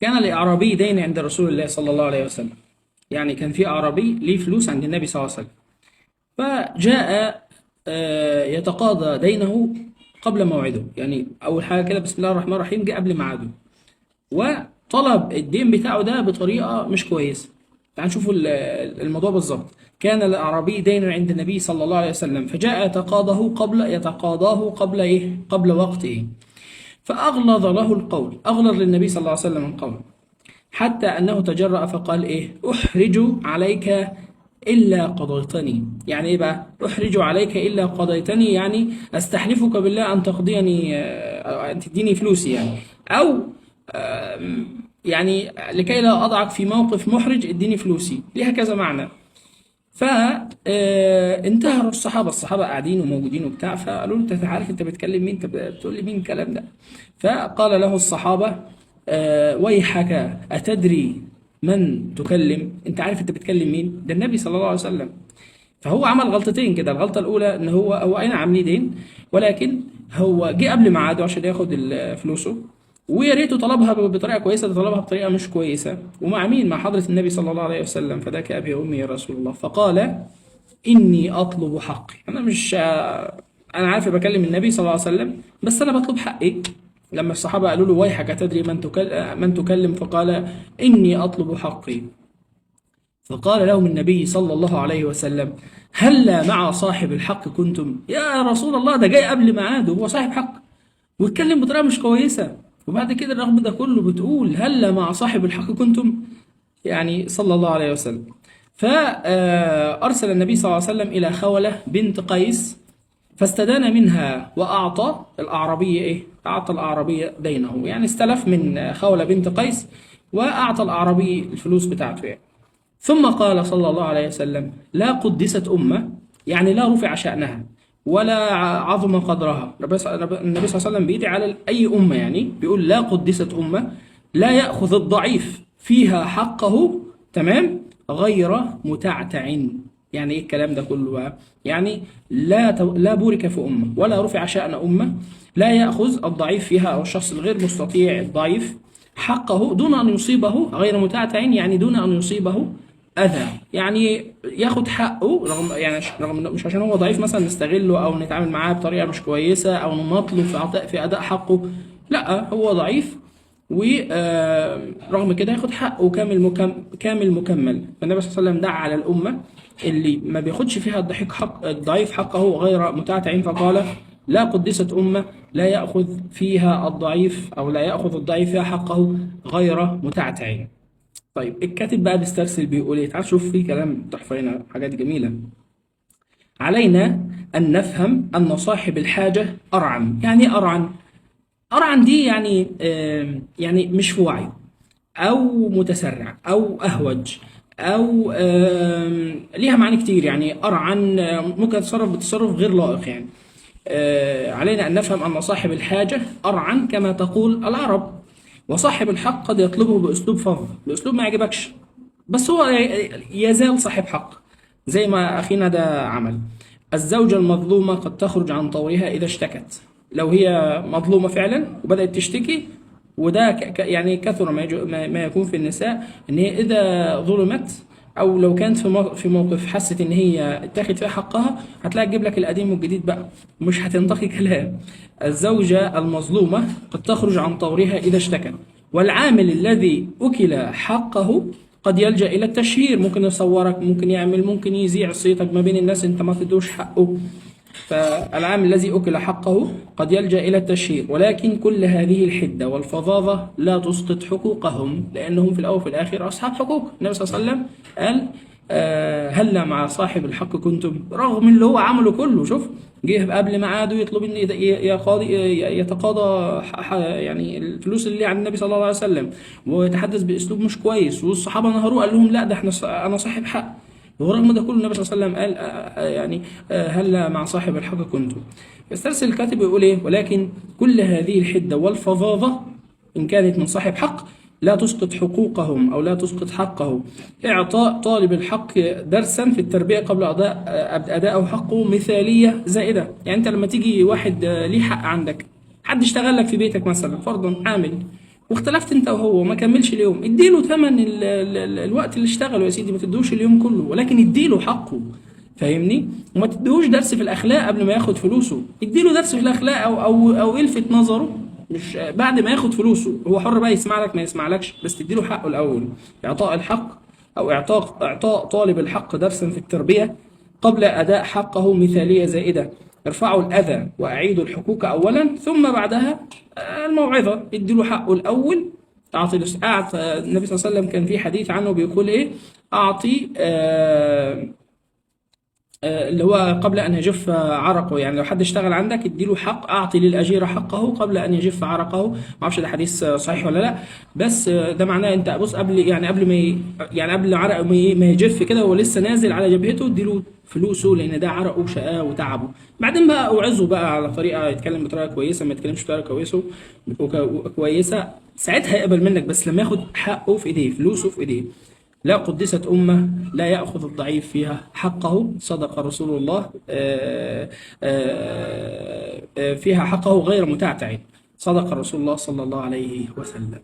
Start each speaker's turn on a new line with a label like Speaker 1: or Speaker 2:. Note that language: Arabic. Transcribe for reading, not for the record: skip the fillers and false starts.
Speaker 1: كان لأعرابي دين عند رسول الله صلى الله عليه وسلم. يعني كان في أعرابي ليه فلوس عند النبي صلى الله عليه وسلم، فجاء يتقاضى دينه قبل موعده. يعني أول حاجة كده بسم الله الرحمن الرحيم، جه قبل ميعاده وطلب الدين بتاعه ده بطريقة مش كويسة. تعال نشوفوا الموضوع بالظبط. كان الأعرابي دين عند النبي صلى الله عليه وسلم، فجاء يتقاضاه قبل إيه؟ قبل وقته. فأغلظ له القول، أغلظ للنبي صلى الله عليه وسلم القول، حتى أنه تجرأ فقال إيه؟ أحرج عليك إلا قضيتني. يعني إيه بقى؟ أحرج عليك إلا قضيتني، يعني أستحلفك بالله أن تقضيني، أن تديني فلوسي يعني. أو يعني لكي لا أضعك في موقف محرج اديني فلوسي، ليها كذا معنى. فانتهروا الصحابة قاعدين وموجودين وبتاع، فقالوا له انت عارف انت بتكلم مين؟ انت بتقول لي مين الكلام ده؟ فقال له الصحابة ويحك أتدري من تكلم؟ انت عارف انت بتكلم مين؟ ده النبي صلى الله عليه وسلم. فهو عمل غلطتين كده. الغلطة الأولى إن هو أي نعم ليه دين، ولكن هو جه قبل ميعاده عشان ياخد فلوسه، ويا ريته طلبها بطريقة كويسة، ده طلبها بطريقة مش كويسة. ومع مين؟ مع حضرة النبي صلى الله عليه وسلم. فذاك أبي وأمي يا رسول الله. فقال إني أطلب حقي. أنا مش أنا عارف بكلم النبي صلى الله عليه وسلم، بس أنا بطلب حقي. لما الصحابة قالوا له ويحك تدري من تكلم؟ فقال إني أطلب حقي. فقال لهم النبي صلى الله عليه وسلم هلا مع صاحب الحق كنتم؟ يا رسول الله، ده جاي قبل ميعاده، هو صاحب حق ويتكلم بطريقة مش كويسة، وبعد كده رغم ده كله بتقول هلا مع صاحب الحق كنتم؟ يعني صلى الله عليه وسلم. فأرسل النبي صلى الله عليه وسلم إلى خولة بنت قيس، فاستدان منها وأعطى الأعرابية إيه؟ أعطى الأعرابية دينه. يعني استلف من خولة بنت قيس وأعطى الأعرابي الفلوس بتاعته يعني. ثم قال صلى الله عليه وسلم لا قدست أمة، يعني لا رفع شأنها ولا عظم قدرها. النبي صلى الله عليه وسلم بيدعي على أي أمة، يعني بيقول لا قدست أمة لا يأخذ الضعيف فيها حقه، تمام، غير متعتع. يعني ايه الكلام ده كله بقى؟ يعني لا بورك في أمة ولا رفع شأن أمة لا يأخذ الضعيف فيها أو الشخص الغير مستطيع الضعيف حقه دون أن يصيبه، غير متعتع يعني دون أن يصيبه أذى. يعني ياخد حقه رغم مش عشان هو ضعيف مثلا نستغله أو نتعامل معاه بطريقة مش كويسة أو نماطله في أداء حقه. لا، هو ضعيف ورغم كده ياخد حقه كامل مكمل. فالنبي صلى الله عليه وسلم دعا على الأمة اللي ما بياخدش فيها الضعيف حقه غير متعتع، فقال لا قدست أمة لا يأخذ فيها الضعيف أو لا يأخذ الضعيف فيها حقه غير متعتع. طيب الكاتب بقى بيسترسل بيقول ايه؟ تعال شوف فيه كلام تحفة هنا، حاجات جميلة. علينا أن نفهم أن صاحب الحاجة أرعن. يعني إيه أرعن؟ أرعن دي يعني يعني مش في وعيه، أو متسرع، أو أهوج، أو ليها معاني كتير. يعني أرعن ممكن يتصرف بتصرف غير لائق يعني. علينا أن نفهم أن صاحب الحاجة أرعن كما تقول العرب، وصاحب الحق قد يطلبه بأسلوب فظ، بأسلوب ما يعجبكش، بس هو يزال صاحب حق، زي ما أخينا ده عمل. الزوجة المظلومة قد تخرج عن طورها إذا اشتكت. لو هي مظلومة فعلا وبدأت تشتكي، وده يعني كثر ما يكون في النساء، ان هي اذا ظلمت او لو كانت في موقف حست ان هي اتاخد فيها حقها، هتلاقي تجيب لك القديم والجديد بقى، مش هتنطقي كلام. الزوجة المظلومة قد تخرج عن طورها اذا اشتكت. والعامل الذي اكل حقه قد يلجأ الى التشهير، ممكن يصورك، ممكن يعمل، ممكن يذيع صيتك ما بين الناس انت ما تدوش حقه. فالعامل الذي أكل حقه قد يلجأ إلى التشهير. ولكن كل هذه الحدة والفظاظة لا تسقط حقوقهم، لأنهم في الأول وفي الآخر أصحاب حقوق. النبي صلى الله عليه وسلم قال هلا مع صاحب الحق كنتم، رغم اللي هو عمله كله. شوف، جه قبل ميعاده يطلب ان يتقاضى يعني الفلوس اللي عند النبي صلى الله عليه وسلم، ويتحدث باسلوب مش كويس، والصحابه نهروه قال لهم لا ده انا صاحب حق. ورغم ده كله النبي صلى الله عليه وسلم قال يعني هلا مع صاحب الحق كنتم. يسترسل الكاتب يقول ايه؟ ولكن كل هذه الحده والفظاظه ان كانت من صاحب حق لا تسقط حقوقهم او لا تسقط حقه. اعطاء طالب الحق درسا في التربيه قبل ادائه حقه مثاليه زائده. يعني انت لما تيجي واحد ليه حق عندك، حد اشتغل لك في بيتك مثلا، فرضا عامل، واختلفت انت وهو وما كملش اليوم، اديله ثمن الوقت اللي اشتغله يا سيدي، ما تدوش اليوم كله، ولكن اديله حقه. فاهمني؟ وما تديهوش درس في الاخلاق قبل ما ياخد فلوسه، اديله درس في الاخلاق او الفت نظره، مش بعد ما ياخد فلوسه. هو حر بقى يسمع لك ما يسمعلكش، بس تديله حقه الاول. اعطاء الحق او اعطاء طالب الحق درسا في التربيه قبل اداء حقه مثاليه زائده. ارفعوا الاذى واعيدوا الحقوق اولا، ثم بعدها الموعظه. اديله حقه الاول. اعطي النبي صلى الله عليه وسلم كان في حديث عنه بيقول ايه؟ اعطي اللي هو قبل ان يجف عرقه. يعني لو حد اشتغل عندك اديله حق، اعطي للاجير حقه قبل ان يجف عرقه. ما اعرفش ده حديث صحيح ولا لا، بس ده معناه انت بص قبل، يعني قبل ما يعني قبل عرقه ما يجف كده وهو لسه نازل على جبهته، اديله فلوسه، لان ده عرقه وشقاه وتعبه. بعدين بقى اوعظه بقى على طريقه يتكلم بطريقه كويسه، ما يتكلمش بطريقه كويسه، ساعتها يقبل منك. بس لما ياخد حقه في ايديه، فلوسه في ايديه. لا قدست أمة لا يأخذ الضعيف فيها حقه، صدق رسول الله. فيها حقه غير متعتع، صدق رسول الله صلى الله عليه وسلم.